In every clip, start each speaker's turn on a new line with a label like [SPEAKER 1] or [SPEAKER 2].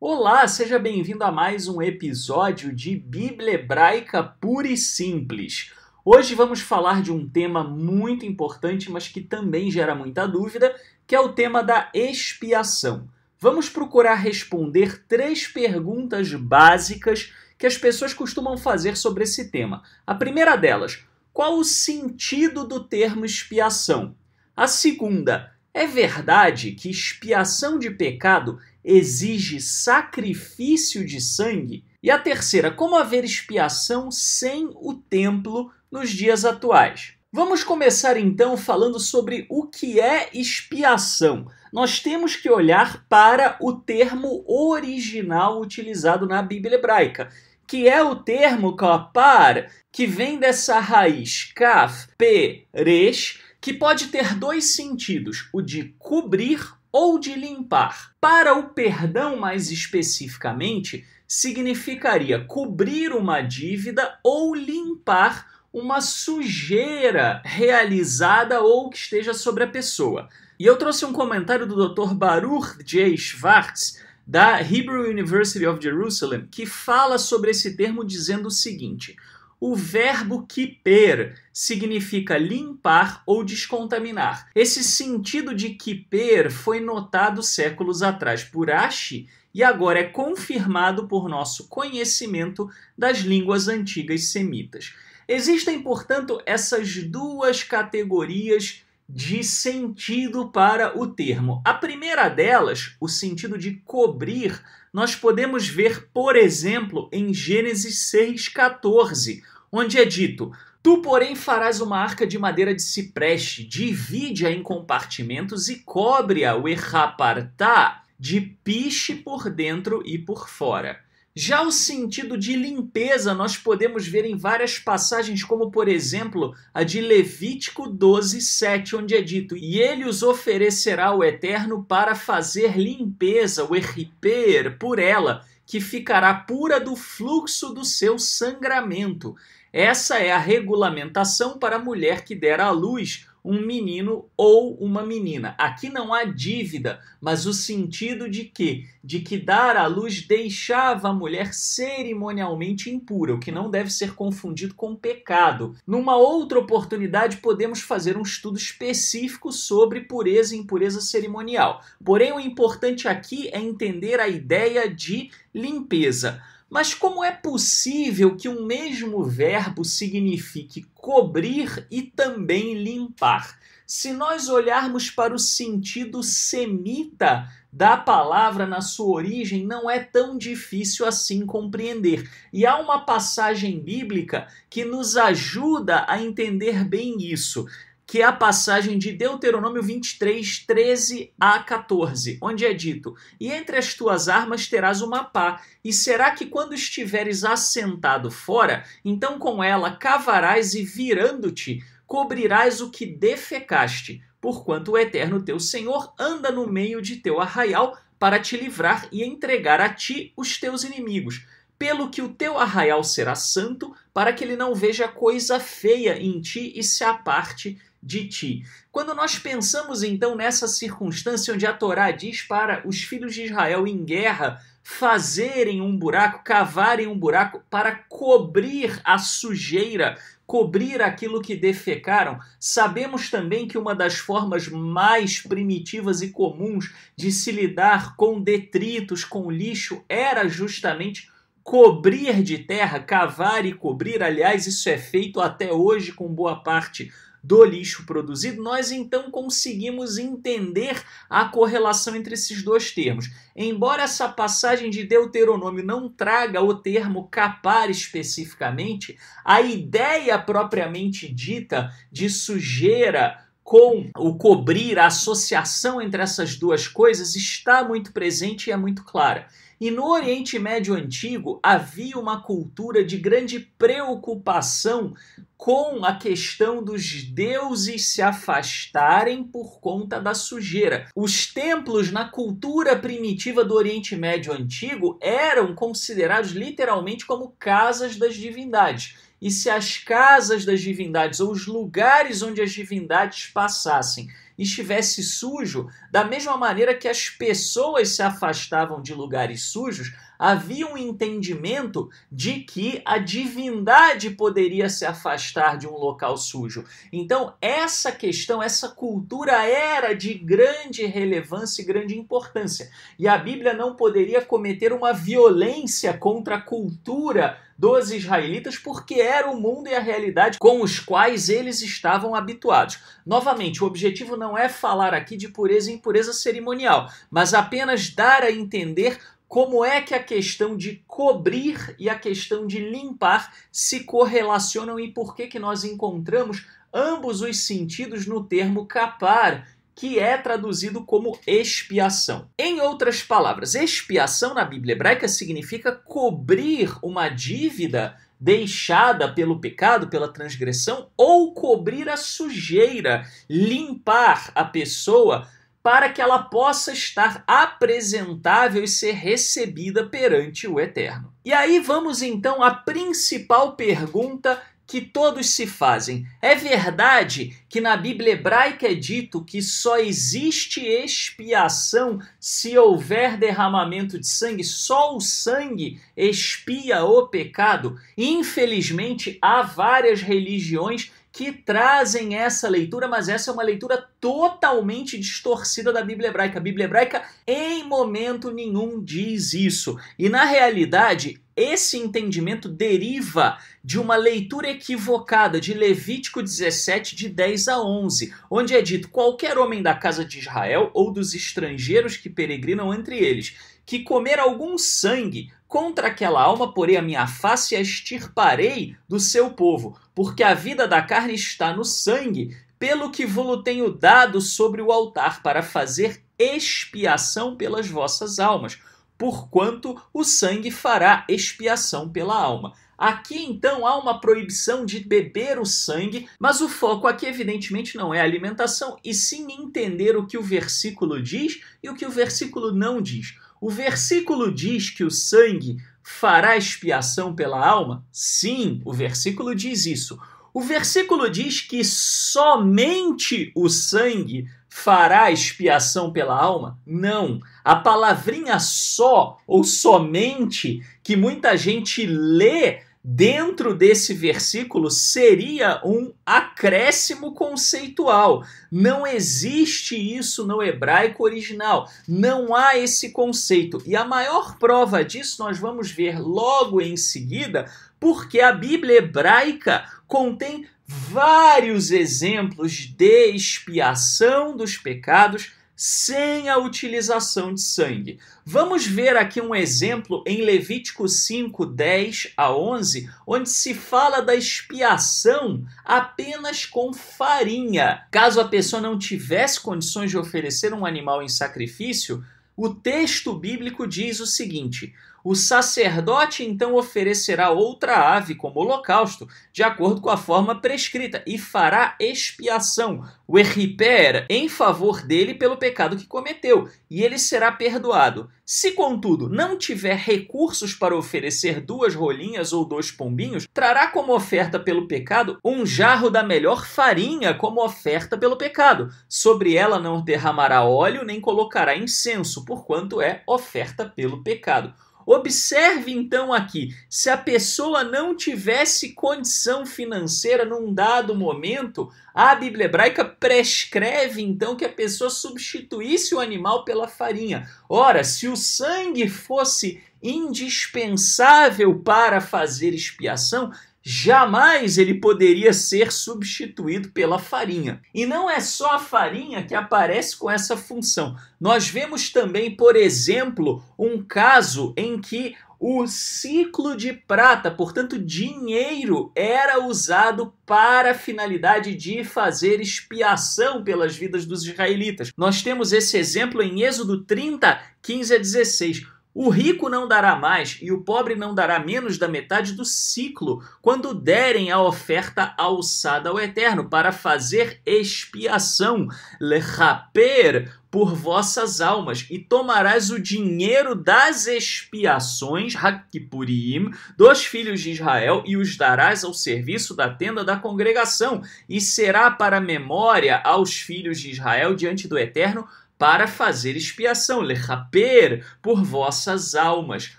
[SPEAKER 1] Olá, seja bem-vindo a mais um episódio de Bíblia Hebraica Pura e Simples. Hoje vamos falar de um tema muito importante, mas que também gera muita dúvida, que é o tema da expiação. Vamos procurar responder 3 perguntas básicas que as pessoas costumam fazer sobre esse tema. A primeira delas, qual o sentido do termo expiação? A segunda, é verdade que expiação de pecado exige sacrifício de sangue? E a terceira, como haver expiação sem o templo nos dias atuais? Vamos começar então falando sobre o que é expiação. Nós temos que olhar para o termo original utilizado na Bíblia hebraica, que é o termo kapar, que vem dessa raiz kaf, pe, resh, que pode ter 2 sentidos, o de cobrir ou de limpar. Para o perdão, mais especificamente, significaria cobrir uma dívida ou limpar uma sujeira realizada ou que esteja sobre a pessoa. E eu trouxe um comentário do Dr. Baruch J. Schwartz, da Hebrew University of Jerusalem, que fala sobre esse termo dizendo o seguinte: o verbo kiper significa limpar ou descontaminar. Esse sentido de kiper foi notado séculos atrás por Rashi e agora é confirmado por nosso conhecimento das línguas antigas semitas. Existem, portanto, essas 2 categorias de sentido para o termo. A primeira delas, o sentido de cobrir, nós podemos ver, por exemplo, em Gênesis 6,14, onde é dito: tu, porém, farás uma arca de madeira de cipreste, divide-a em compartimentos e cobre-a, o errapartá, de piche por dentro e por fora. Já o sentido de limpeza nós podemos ver em várias passagens, como por exemplo a de Levítico 12:7, onde é dito: e ele os oferecerá ao Eterno para fazer limpeza, o erriper, por ela, que ficará pura do fluxo do seu sangramento. Essa é a regulamentação para a mulher que der à luz um menino ou uma menina. Aqui não há dívida, mas o sentido de quê? De que dar à luz deixava a mulher cerimonialmente impura, o que não deve ser confundido com pecado. Numa outra oportunidade, podemos fazer um estudo específico sobre pureza e impureza cerimonial. Porém, o importante aqui é entender a ideia de limpeza. Mas como é possível que um mesmo verbo signifique cobrir e também limpar? Se nós olharmos para o sentido semita da palavra na sua origem, não é tão difícil assim compreender. E há uma passagem bíblica que nos ajuda a entender bem isso, que é a passagem de Deuteronômio 23, 13 a 14, onde é dito: e entre as tuas armas terás uma pá, e será que quando estiveres assentado fora, então com ela cavarás e virando-te, cobrirás o que defecaste, porquanto o Eterno teu Senhor anda no meio de teu arraial para te livrar e entregar a ti os teus inimigos. Pelo que o teu arraial será santo, para que ele não veja coisa feia em ti e se aparte de ti. Quando nós pensamos então nessa circunstância onde a Torá diz para os filhos de Israel em guerra fazerem um buraco, cavarem um buraco para cobrir a sujeira, cobrir aquilo que defecaram, sabemos também que uma das formas mais primitivas e comuns de se lidar com detritos, com lixo, era justamente cobrir de terra, cavar e cobrir. Aliás, isso é feito até hoje com boa parte do lixo produzido. Nós então conseguimos entender a correlação entre esses 2 termos. Embora essa passagem de Deuteronômio não traga o termo capar especificamente, a ideia propriamente dita de sujeira com o cobrir, a associação entre essas 2 coisas está muito presente e é muito clara. E no Oriente Médio Antigo havia uma cultura de grande preocupação com a questão dos deuses se afastarem por conta da sujeira. Os templos na cultura primitiva do Oriente Médio Antigo eram considerados literalmente como casas das divindades. E se as casas das divindades ou os lugares onde as divindades passassem estivesse sujo, da mesma maneira que as pessoas se afastavam de lugares sujos, havia um entendimento de que a divindade poderia se afastar de um local sujo. Então, essa questão, essa cultura era de grande relevância e grande importância. E a Bíblia não poderia cometer uma violência contra a cultura dos israelitas, porque era o mundo e a realidade com os quais eles estavam habituados. Novamente, o objetivo não é falar aqui de pureza e impureza cerimonial, mas apenas dar a entender como é que a questão de cobrir e a questão de limpar se correlacionam e por que nós encontramos ambos os sentidos no termo kapar, que é traduzido como expiação. Em outras palavras, expiação na Bíblia hebraica significa cobrir uma dívida deixada pelo pecado, pela transgressão, ou cobrir a sujeira, limpar a pessoa para que ela possa estar apresentável e ser recebida perante o Eterno. E aí vamos então à principal pergunta que todos se fazem. É verdade que na Bíblia hebraica é dito que só existe expiação se houver derramamento de sangue? Só o sangue expia o pecado? Infelizmente, há várias religiões que trazem essa leitura, mas essa é uma leitura totalmente distorcida da Bíblia hebraica. A Bíblia hebraica em momento nenhum diz isso. E na realidade, esse entendimento deriva de uma leitura equivocada de Levítico 17, de 10 a 11, onde é dito: qualquer homem da casa de Israel ou dos estrangeiros que peregrinam entre eles, que comer algum sangue, contra aquela alma porei a minha face e a extirparei do seu povo, porque a vida da carne está no sangue, pelo que vos tenho dado sobre o altar para fazer expiação pelas vossas almas, porquanto o sangue fará expiação pela alma. Aqui, então, há uma proibição de beber o sangue, mas o foco aqui, evidentemente, não é a alimentação, e sim entender o que o versículo diz e o que o versículo não diz. O versículo diz que o sangue fará expiação pela alma? Sim, o versículo diz isso. O versículo diz que somente o sangue fará expiação pela alma? Não. A palavrinha só ou somente que muita gente lê dentro desse versículo seria um acréscimo conceitual. Não existe isso no hebraico original. Não há esse conceito. E a maior prova disso nós vamos ver logo em seguida, porque a Bíblia hebraica contém vários exemplos de expiação dos pecados sem a utilização de sangue. Vamos ver aqui um exemplo em Levítico 5, 10 a 11, onde se fala da expiação apenas com farinha. Caso a pessoa não tivesse condições de oferecer um animal em sacrifício, o texto bíblico diz o seguinte: o sacerdote então oferecerá outra ave como holocausto, de acordo com a forma prescrita, e fará expiação, o erriper, em favor dele pelo pecado que cometeu, e ele será perdoado. Se, contudo, não tiver recursos para oferecer 2 rolinhas ou 2 pombinhos, trará como oferta pelo pecado um jarro da melhor farinha como oferta pelo pecado. Sobre ela não derramará óleo, nem colocará incenso, porquanto é oferta pelo pecado. Observe então aqui, se a pessoa não tivesse condição financeira num dado momento, a Bíblia hebraica prescreve então que a pessoa substituísse o animal pela farinha. Ora, se o sangue fosse indispensável para fazer expiação, jamais ele poderia ser substituído pela farinha. E não é só a farinha que aparece com essa função. Nós vemos também, por exemplo, um caso em que o ciclo de prata, portanto dinheiro, era usado para a finalidade de fazer expiação pelas vidas dos israelitas. Nós temos esse exemplo em Êxodo 30, 15 a 16. O rico não dará mais e o pobre não dará menos da metade do ciclo quando derem a oferta alçada ao Eterno para fazer expiação, lechaper, por vossas almas, e tomarás o dinheiro das expiações, Hakkipurim, dos filhos de Israel, e os darás ao serviço da tenda da congregação, e será para memória aos filhos de Israel diante do Eterno, para fazer expiação, lechaper, por vossas almas.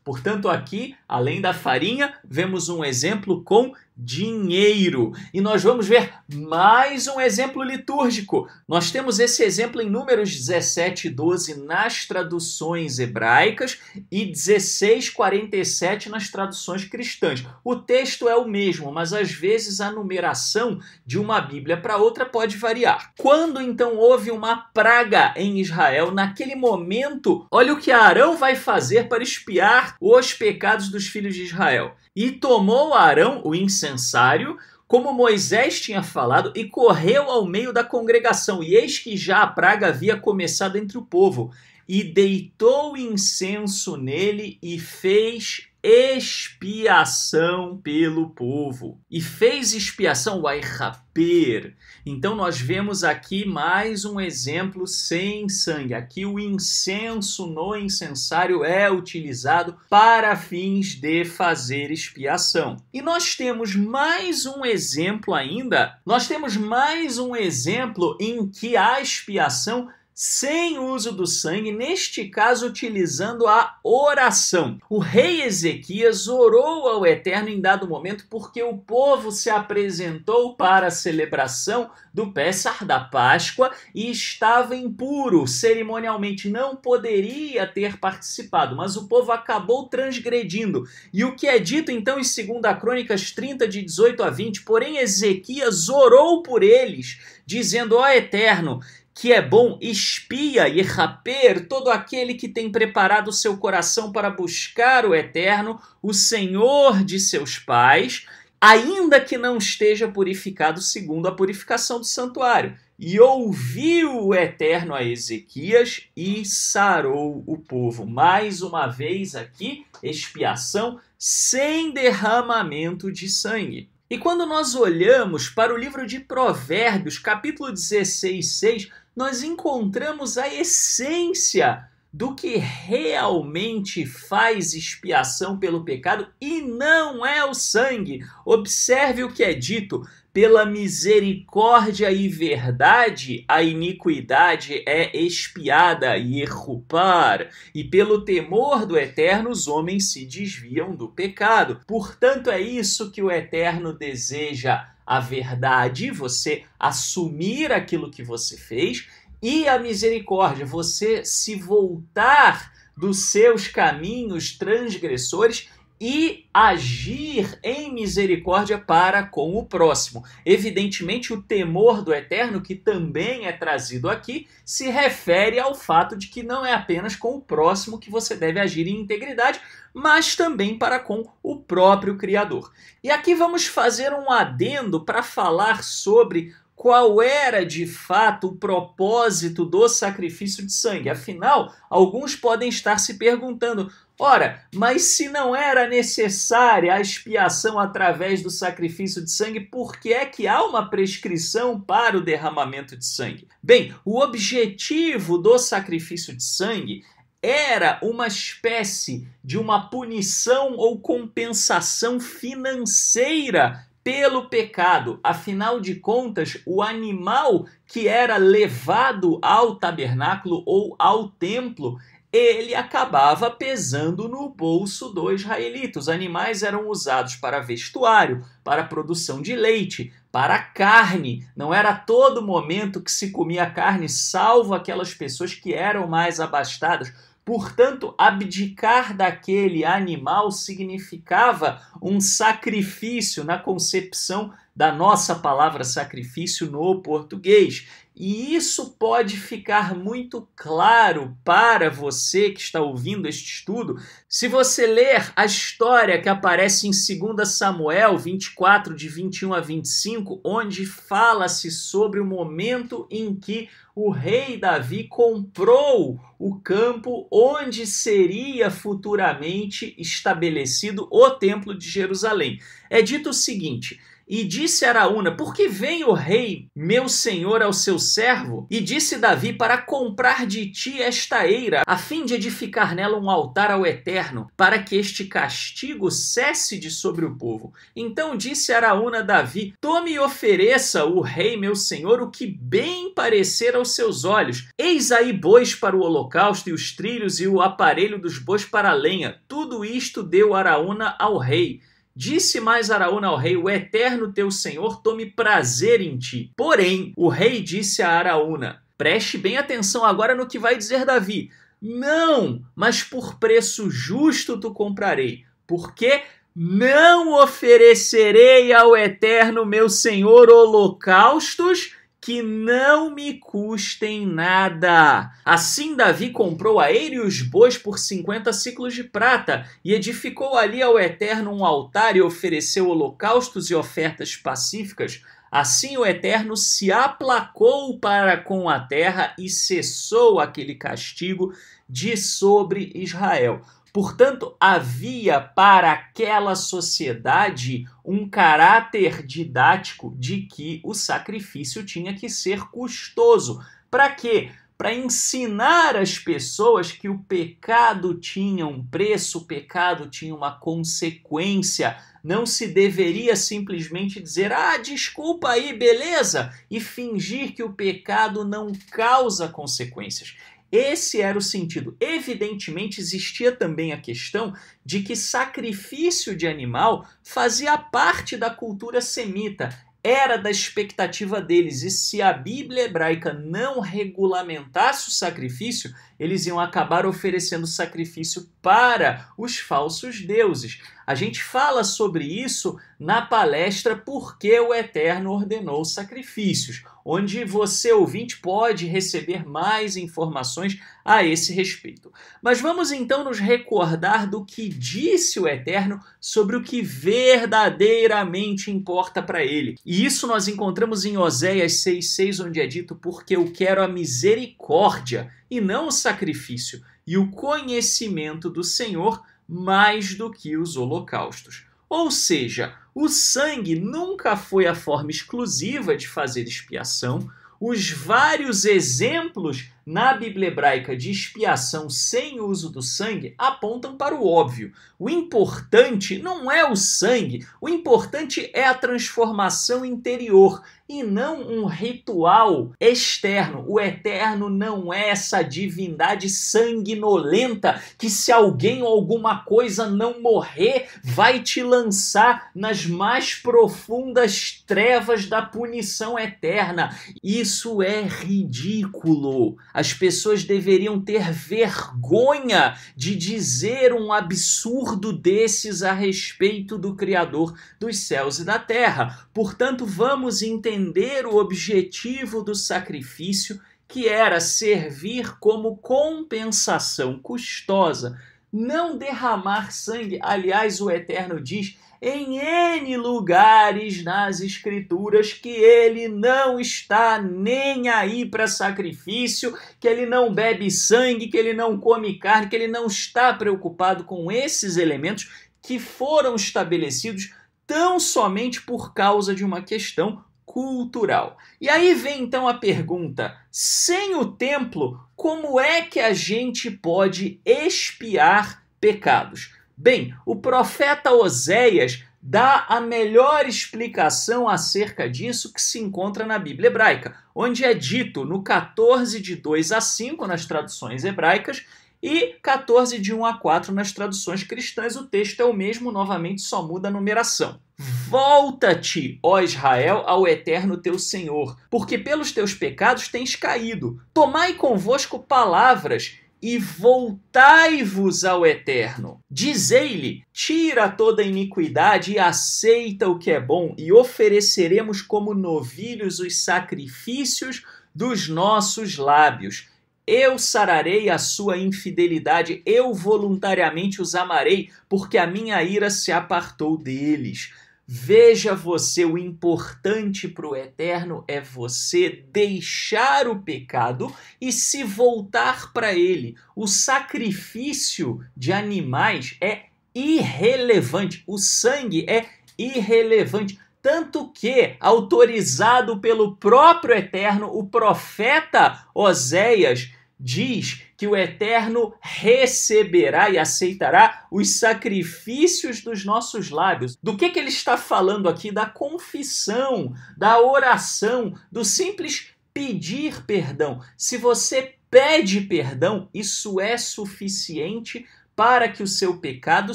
[SPEAKER 1] Portanto, aqui, além da farinha, vemos um exemplo com dinheiro. E nós vamos ver mais um exemplo litúrgico. Nós temos esse exemplo em Números 17:12 nas traduções hebraicas e 16:47 nas traduções cristãs. O texto é o mesmo, mas às vezes a numeração de uma Bíblia para outra pode variar. Quando então houve uma praga em Israel, naquele momento, olha o que Arão vai fazer para expiar os pecados dos filhos de Israel. E tomou Arão o incensário, como Moisés tinha falado, e correu ao meio da congregação. E eis que já a praga havia começado entre o povo. E deitou incenso nele e fez expiação pelo povo. E fez expiação, Waichaper. Então nós vemos aqui mais um exemplo sem sangue. Aqui o incenso no incensário é utilizado para fins de fazer expiação. E nós temos mais um exemplo ainda. Nós temos mais um exemplo em que a expiação sem uso do sangue, neste caso utilizando a oração. O rei Ezequias orou ao Eterno em dado momento porque o povo se apresentou para a celebração do Pessah, da Páscoa, e estava impuro, cerimonialmente não poderia ter participado, mas o povo acabou transgredindo. E o que é dito então em 2 Crônicas 30, de 18 a 20, porém Ezequias orou por eles, dizendo: ó Eterno, que é bom, expia e raper todo aquele que tem preparado o seu coração para buscar o Eterno, o Senhor de seus pais, ainda que não esteja purificado segundo a purificação do santuário. E ouviu o Eterno a Ezequias e sarou o povo. Mais uma vez aqui, expiação sem derramamento de sangue. E quando nós olhamos para o livro de Provérbios, capítulo 16:6, nós encontramos a essência do que realmente faz expiação pelo pecado e não é o sangue. Observe o que é dito: pela misericórdia e verdade a iniquidade é expiada, Yehupar, e pelo temor do Eterno os homens se desviam do pecado. Portanto, é isso que o Eterno deseja: a verdade, você assumir aquilo que você fez, e a misericórdia, você se voltar dos seus caminhos transgressores e agir em misericórdia para com o próximo. Evidentemente, o temor do Eterno, que também é trazido aqui, se refere ao fato de que não é apenas com o próximo que você deve agir em integridade, mas também para com o próprio Criador. E aqui vamos fazer um adendo para falar sobre qual era de fato o propósito do sacrifício de sangue. Afinal, alguns podem estar se perguntando: ora, mas se não era necessária a expiação através do sacrifício de sangue, por que é que há uma prescrição para o derramamento de sangue? Bem, o objetivo do sacrifício de sangue era uma espécie de uma punição ou compensação financeira pelo pecado. Afinal de contas, o animal que era levado ao tabernáculo ou ao templo, ele acabava pesando no bolso do israelita. Os animais eram usados para vestuário, para produção de leite, para carne. Não era a todo momento que se comia carne, salvo aquelas pessoas que eram mais abastadas. Portanto, abdicar daquele animal significava um sacrifício na concepção da nossa palavra sacrifício no português. E isso pode ficar muito claro para você que está ouvindo este estudo se você ler a história que aparece em 2 Samuel 24, de 21 a 25, onde fala-se sobre o momento em que o rei Davi comprou o campo onde seria futuramente estabelecido o Templo de Jerusalém. É dito o seguinte: e disse Araúna: por que vem o rei, meu senhor, ao seu servo? E disse Davi: para comprar de ti esta eira, a fim de edificar nela um altar ao Eterno, para que este castigo cesse de sobre o povo. Então disse Araúna a Davi: tome e ofereça o rei, meu senhor, o que bem parecer aos seus olhos. Eis aí bois para o holocausto, e os trilhos e o aparelho dos bois para a lenha. Tudo isto deu Araúna ao rei. Disse mais Araúna ao rei: o Eterno teu Senhor tome prazer em ti. Porém, o rei disse a Araúna: preste bem atenção agora no que vai dizer Davi. Não, mas por preço justo tu comprarei, porque não oferecerei ao Eterno meu Senhor holocaustos que não me custem nada. Assim Davi comprou a eira e os bois por 50 siclos de prata, e edificou ali ao Eterno um altar e ofereceu holocaustos e ofertas pacíficas. Assim o Eterno se aplacou para com a terra e cessou aquele castigo de sobre Israel. Portanto, havia para aquela sociedade um caráter didático de que o sacrifício tinha que ser custoso. Para quê? Para ensinar as pessoas que o pecado tinha um preço, o pecado tinha uma consequência. Não se deveria simplesmente dizer: ah, desculpa aí, beleza? E fingir que o pecado não causa consequências. Esse era o sentido. Evidentemente, existia também a questão de que sacrifício de animal fazia parte da cultura semita, era da expectativa deles, e se a Bíblia hebraica não regulamentasse o sacrifício, eles iam acabar oferecendo sacrifício para os falsos deuses. A gente fala sobre isso na palestra Por que o Eterno Ordenou Sacrifícios, onde você, ouvinte, pode receber mais informações a esse respeito. Mas vamos então nos recordar do que disse o Eterno sobre o que verdadeiramente importa para ele. E isso nós encontramos em Oséias 6,6, onde é dito: porque eu quero a misericórdia e não o sacrifício, e o conhecimento do Senhor mais do que os holocaustos. Ou seja, o sangue nunca foi a forma exclusiva de fazer expiação. Os vários exemplos na Bíblia hebraica de expiação sem uso do sangue apontam para o óbvio. O importante não é o sangue, o importante é a transformação interior e não um ritual externo. O Eterno não é essa divindade sanguinolenta que, se alguém ou alguma coisa não morrer, vai te lançar nas mais profundas trevas da punição eterna. Isso é ridículo. As pessoas deveriam ter vergonha de dizer um absurdo desses a respeito do Criador dos céus e da terra. Portanto, vamos entender o objetivo do sacrifício, que era servir como compensação custosa, não derramar sangue. Aliás, o Eterno diz em N lugares nas Escrituras que ele não está nem aí para sacrifício, que ele não bebe sangue, que ele não come carne, que ele não está preocupado com esses elementos que foram estabelecidos tão somente por causa de uma questão cultural. E aí vem então a pergunta: sem o templo, como é que a gente pode expiar pecados? Bem, o profeta Oséias dá a melhor explicação acerca disso que se encontra na Bíblia hebraica, onde é dito no 14, de 2 a 5 nas traduções hebraicas e 14, de 1 a 4 nas traduções cristãs. O texto é o mesmo, novamente só muda a numeração. Volta-te, ó Israel, ao Eterno teu Senhor, porque pelos teus pecados tens caído. Tomai convosco palavras e voltai-vos ao Eterno. Dizei-lhe: tira toda iniquidade e aceita o que é bom, e ofereceremos como novilhos os sacrifícios dos nossos lábios. Eu sararei a sua infidelidade, eu voluntariamente os amarei, porque a minha ira se apartou deles. Veja você, o importante para o Eterno é você deixar o pecado e se voltar para ele. O sacrifício de animais é irrelevante, o sangue é irrelevante. Tanto que, autorizado pelo próprio Eterno, o profeta Oséias diz que o Eterno receberá e aceitará os sacrifícios dos nossos lábios. Do que ele está falando aqui? Da confissão, da oração, do simples pedir perdão. Se você pede perdão, isso é suficiente para que o seu pecado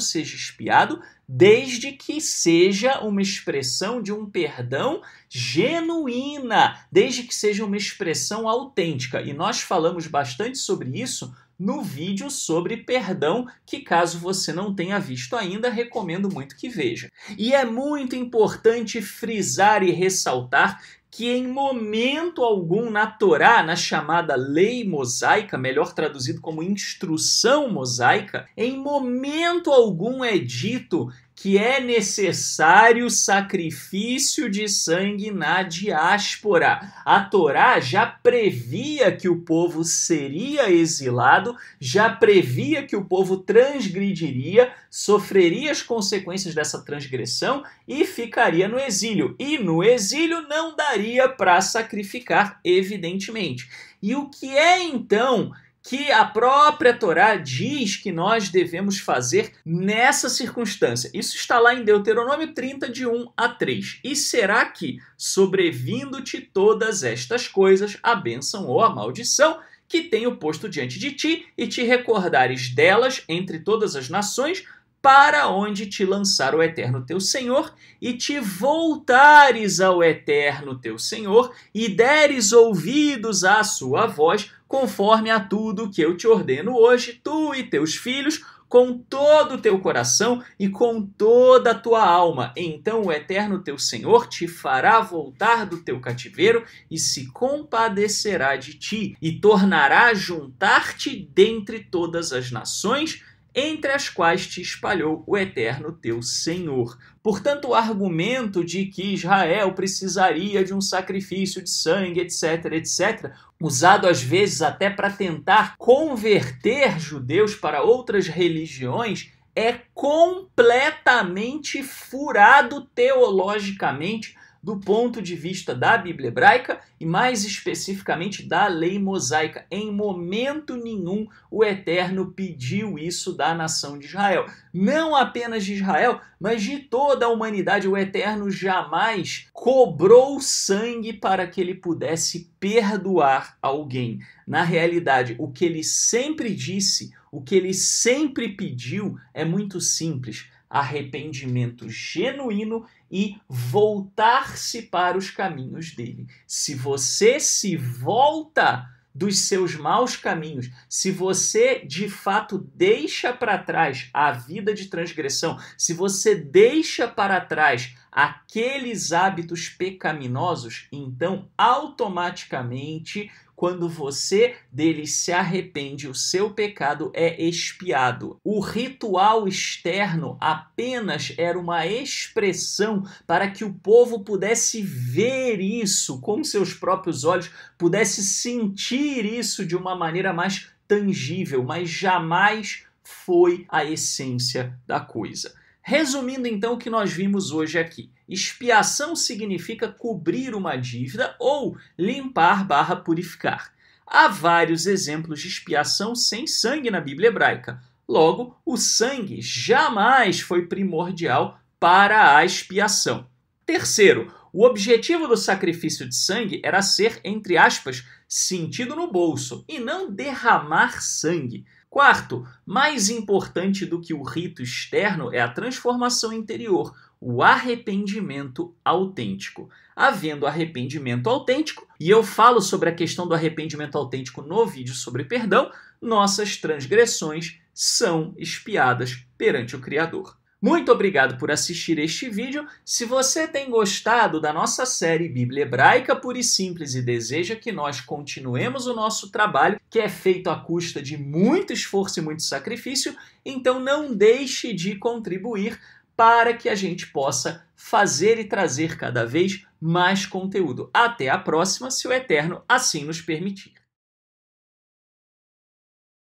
[SPEAKER 1] seja expiado, desde que seja uma expressão de um perdão genuína, desde que seja uma expressão autêntica. E nós falamos bastante sobre isso no vídeo sobre perdão, que caso você não tenha visto ainda, recomendo muito que veja. E é muito importante frisar e ressaltar que em momento algum na Torá, na chamada lei mosaica, melhor traduzido como instrução mosaica, em momento algum é dito que é necessário sacrifício de sangue na diáspora. A Torá já previa que o povo seria exilado, já previa que o povo transgrediria, sofreria as consequências dessa transgressão e ficaria no exílio. E no exílio não daria para sacrificar, evidentemente. E o que é então que a própria Torá diz que nós devemos fazer nessa circunstância? Isso está lá em Deuteronômio 30, de 1 a 3. E será que, sobrevindo-te todas estas coisas, a bênção ou a maldição que tenho posto diante de ti, e te recordares delas entre todas as nações, para onde te lançar o Eterno teu Senhor, e te voltares ao Eterno teu Senhor, e deres ouvidos à sua voz, conforme a tudo que eu te ordeno hoje, tu e teus filhos, com todo o teu coração e com toda a tua alma. Então o Eterno teu Senhor te fará voltar do teu cativeiro e se compadecerá de ti, e tornará a juntar-te dentre todas as nações, entre as quais te espalhou o Eterno teu Senhor. Portanto, o argumento de que Israel precisaria de um sacrifício de sangue, etc., etc., usado às vezes até para tentar converter judeus para outras religiões, é completamente furado teologicamente do ponto de vista da Bíblia hebraica e mais especificamente da lei mosaica. Em momento nenhum o Eterno pediu isso da nação de Israel. Não apenas de Israel, mas de toda a humanidade. O Eterno jamais cobrou sangue para que ele pudesse perdoar alguém. Na realidade, o que ele sempre disse, o que ele sempre pediu é muito simples: arrependimento genuíno e voltar-se para os caminhos dele. Se você se volta dos seus maus caminhos, se você de fato deixa para trás a vida de transgressão, se você deixa para trás aqueles hábitos pecaminosos, então automaticamente, quando você deles se arrepende, o seu pecado é expiado. O ritual externo apenas era uma expressão para que o povo pudesse ver isso com seus próprios olhos, pudesse sentir isso de uma maneira mais tangível, mas jamais foi a essência da coisa. Resumindo então o que nós vimos hoje aqui. Expiação significa cobrir uma dívida ou limpar/purificar. Há vários exemplos de expiação sem sangue na Bíblia hebraica. Logo, o sangue jamais foi primordial para a expiação. Terceiro, o objetivo do sacrifício de sangue era ser, entre aspas, sentido no bolso e não derramar sangue. Quarto, mais importante do que o rito externo é a transformação interior, o arrependimento autêntico. Havendo arrependimento autêntico, e eu falo sobre a questão do arrependimento autêntico no vídeo sobre perdão, nossas transgressões são expiadas perante o Criador. Muito obrigado por assistir este vídeo. Se você tem gostado da nossa série Bíblia Hebraica Pura e Simples e deseja que nós continuemos o nosso trabalho, que é feito à custa de muito esforço e muito sacrifício, então não deixe de contribuir para que a gente possa fazer e trazer cada vez mais conteúdo. Até a próxima, se o Eterno assim nos permitir.